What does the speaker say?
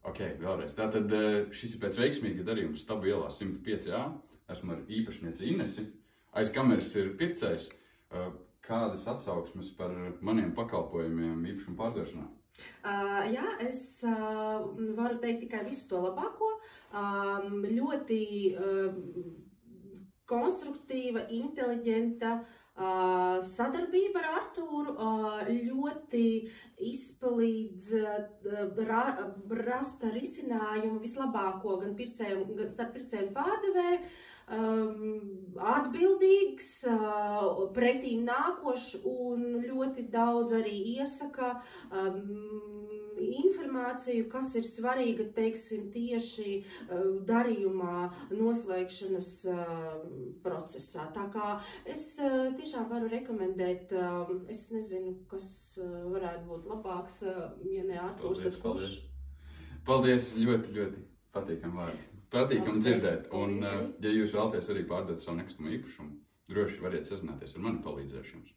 Ok, vēlreiz. Tātad šis ir pēc veiksmīga darījuma Stabu ielā 105A. Esmu ar īpašnieci Inesi. Aiz kameras ir pircējs. Kādas atsauksmes par maniem pakalpojumiem īpašumu pārdošanā? Jā, es varu teikt tikai visu to labāko. Ļoti konstruktīva, inteliģenta sadarbība ar Artūru, ļoti izpalīdz rast risinājumu vislabāko gan starp pircēju un pārdevēju, atbildīgs, pretīm nākošs un ļoti daudz arī iesaka informāciju, kas ir svarīga, teiksim, tieši darījumā noslēgšanas procesā. Tā kā es tiešām varu rekomendēt, es nezinu, kas varētu būt labāks, ja ne Artūrs, tad kurš. Paldies, ļoti, ļoti patīkam vārdi. Patīkam dzirdēt. Un, ja jūs vēlaties arī pārdot savu nekustamo īpašumu, droši variet sazināties ar mani, palīdzēšu jums.